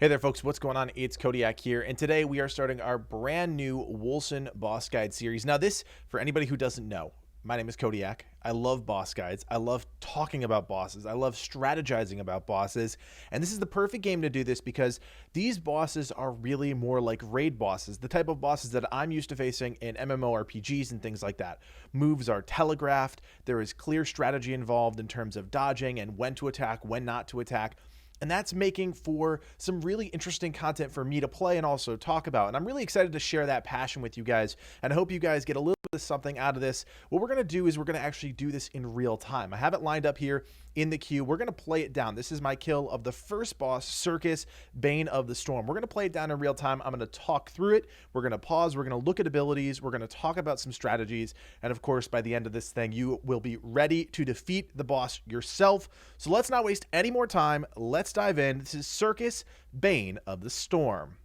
Hey there folks, what's going on? It's Codiak here, and today we are starting our brand new Wolcen boss guide series. Now this, for anybody who doesn't know, my name is Codiak. I love boss guides. I love talking about bosses. I love strategizing about bosses, and this is the perfect game to do this because these bosses are really more like raid bosses, the type of bosses that I'm used to facing in MMORPGs and things like that. Moves are telegraphed, there is clear strategy involved in terms of dodging and when to attack, when not to attack. And that's making for some really interesting content for me to play and also talk about. And I'm really excited to share that passion with you guys. And I hope you guys get a little bit of something out of this. What we're going to do is we're going to actually do this in real time. I have it lined up here in the queue. We're going to play it down. This is my kill of the first boss, Sirkis Bane of the Storm. We're going to play it down in real time. I'm going to talk through it. We're going to pause. We're going to look at abilities. We're going to talk about some strategies. And of course, by the end of this thing, you will be ready to defeat the boss yourself. So let's not waste any more time. Let's dive in. This is Sirkis Bane of the Storm.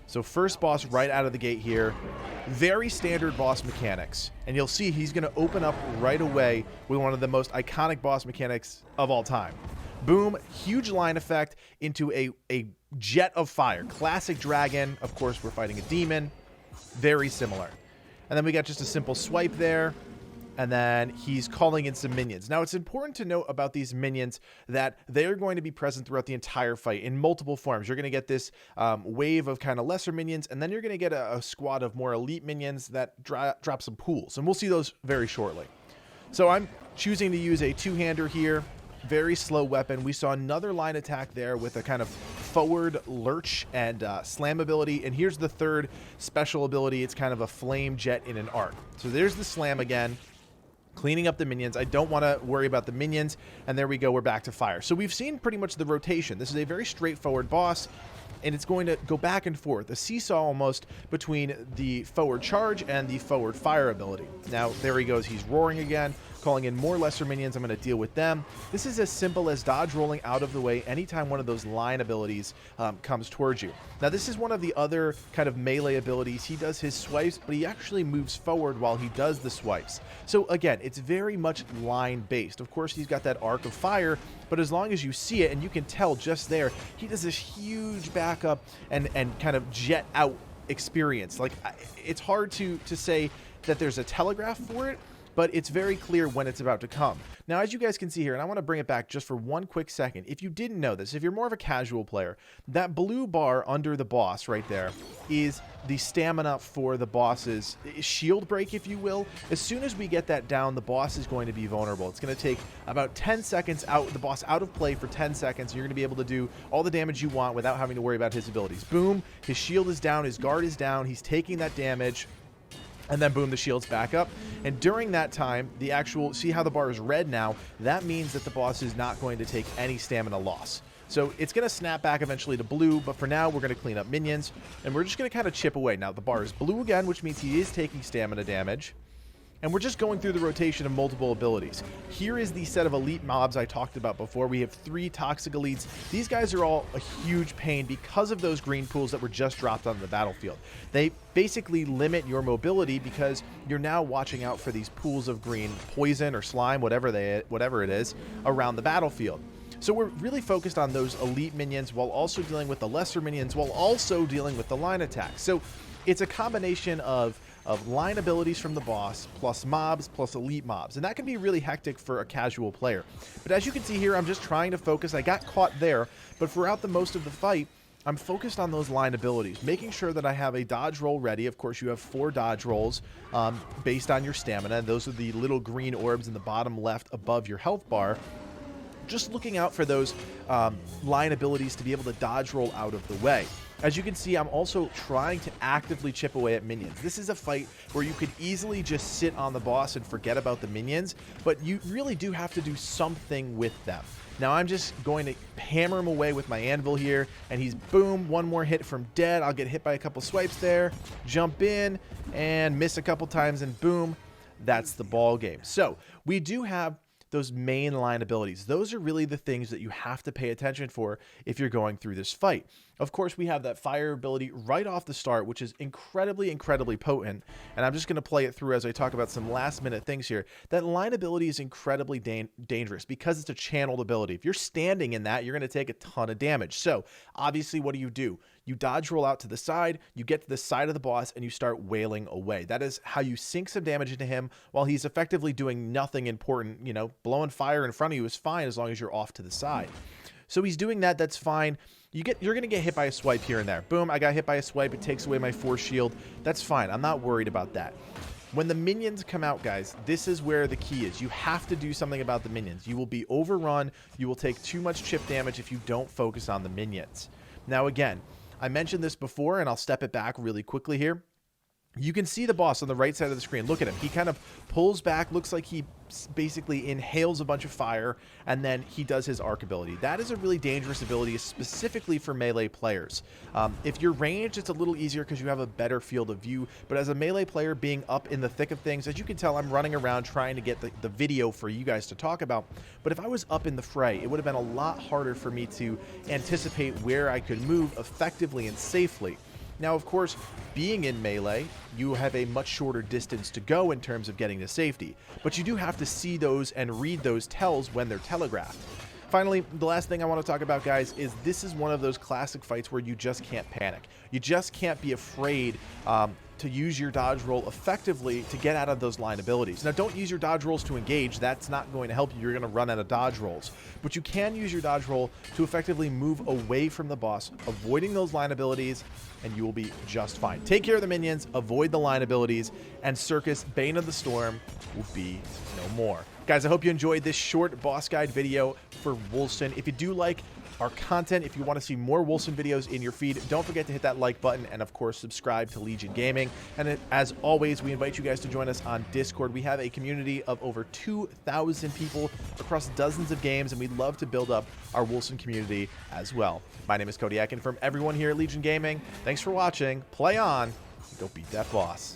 So first boss right out of the gate here. Very standard boss mechanics. And you'll see he's going to open up right away with one of the most iconic boss mechanics of all time. Boom, huge line effect into a jet of fire. Classic dragon. Of course, we're fighting a demon. Very similar. And then we got just a simple swipe there. And then he's calling in some minions. Now, it's important to note about these minions that they are going to be present throughout the entire fight in multiple forms. You're going to get this wave of kind of lesser minions, and then you're going to get a squad of more elite minions that drop some pools. And we'll see those very shortly. So I'm choosing to use a two-hander here. Very slow weapon. We saw another line attack there with a kind of forward lurch and slam ability. And here's the third special ability. It's kind of a flame jet in an arc. So there's the slam again. Cleaning up the minions. I don't want to worry about the minions. And there we go. We're back to fire. So we've seen pretty much the rotation. This is a very straightforward boss, and it's going to go back and forth, a seesaw almost between the forward charge and the forward fire ability. Now, there he goes. He's roaring again, calling in more lesser minions. I'm going to deal with them. This is as simple as dodge rolling out of the way anytime one of those line abilities comes towards you. Now, this is one of the other kind of melee abilities. He does his swipes, but he actually moves forward while he does the swipes. So again, it's very much line based. Of course, he's got that arc of fire, but as long as you see it, and you can tell just there, he does this huge backup and kind of jet out experience. Like, it's hard to say that there's a telegraph for it, but it's very clear when it's about to come. Now, as you guys can see here, and I want to bring it back just for one quick second. If you didn't know this, if you're more of a casual player, that blue bar under the boss right there is the stamina for the boss's shield break, if you will. As soon as we get that down, the boss is going to be vulnerable. It's going to take about 10 seconds out, the boss out of play for 10 seconds. And you're going to be able to do all the damage you want without having to worry about his abilities. Boom, his shield is down, his guard is down, he's taking that damage. And then boom, the shield's back up. And during that time, the actual, see how the bar is red now? That means that the boss is not going to take any stamina loss. So it's going to snap back eventually to blue, but for now, we're going to clean up minions. And we're just going to kind of chip away. Now, the bar is blue again, which means he is taking stamina damage. And we're just going through the rotation of multiple abilities. Here is the set of elite mobs I talked about before. We have 3 toxic elites. These guys are all a huge pain because of those green pools that were just dropped on the battlefield. They basically limit your mobility because you're now watching out for these pools of green poison or slime, whatever it is, around the battlefield. So we're really focused on those elite minions while also dealing with the lesser minions while also dealing with the line attacks. So it's a combination of line abilities from the boss, plus mobs, plus elite mobs. And that can be really hectic for a casual player. But as you can see here, I'm just trying to focus. I got caught there, but throughout the most of the fight, I'm focused on those line abilities, making sure that I have a dodge roll ready. Of course, you have 4 dodge rolls based on your stamina. Those are the little green orbs in the bottom left above your health bar. Just looking out for those line abilities to be able to dodge roll out of the way. As you can see, I'm also trying to actively chip away at minions. This is a fight where you could easily just sit on the boss and forget about the minions, but you really do have to do something with them. Now I'm just going to hammer him away with my anvil here, and he's boom, one more hit from dead. I'll get hit by a couple swipes there, jump in, and miss a couple times, and boom, that's the ball game. So we do have those main line abilities. Those are really the things that you have to pay attention for if you're going through this fight. Of course, we have that fire ability right off the start, which is incredibly, incredibly potent. And I'm just going to play it through as I talk about some last minute things here. That line ability is incredibly dangerous because it's a channeled ability. If you're standing in that, you're going to take a ton of damage. So obviously, what do? You dodge roll out to the side, you get to the side of the boss, and you start wailing away. That is how you sink some damage into him while he's effectively doing nothing important. You know, blowing fire in front of you is fine as long as you're off to the side. So he's doing that, that's fine. You're going to get hit by a swipe here and there. Boom, I got hit by a swipe. It takes away my force shield. That's fine. I'm not worried about that. When the minions come out, guys, this is where the key is. You have to do something about the minions. You will be overrun. You will take too much chip damage if you don't focus on the minions. Now, again, I mentioned this before, and I'll step it back really quickly here. You can see the boss on the right side of the screen. Look at him. He kind of pulls back, looks like he basically inhales a bunch of fire, and then he does his arc ability. That is a really dangerous ability, specifically for melee players. If you're ranged, it's a little easier because you have a better field of view, but as a melee player being up in the thick of things, as you can tell, I'm running around trying to get the video for you guys to talk about, but if I was up in the fray, it would have been a lot harder for me to anticipate where I could move effectively and safely. Now, of course, being in melee, you have a much shorter distance to go in terms of getting to safety, but you do have to see those and read those tells when they're telegraphed. Finally, the last thing I want to talk about, guys, is this is one of those classic fights where you just can't panic. You just can't be afraid to use your dodge roll effectively to get out of those line abilities. Now, don't use your dodge rolls to engage. That's not going to help you. You're going to run out of dodge rolls. But you can use your dodge roll to effectively move away from the boss, avoiding those line abilities, and you will be just fine. Take care of the minions, avoid the line abilities, and Sirkis Bane of the Storm will be no more. Guys, I hope you enjoyed this short boss guide video for Wolcen. If you do like our content, if you want to see more Wolcen videos in your feed, don't forget to hit that like button and, of course, subscribe to Legion Gaming. And as always, we invite you guys to join us on Discord. We have a community of over 2,000 people across dozens of games, and we'd love to build up our Wolcen community as well. My name is Codiak, and from everyone here at Legion Gaming, thanks for watching. Play on. Go beat that boss.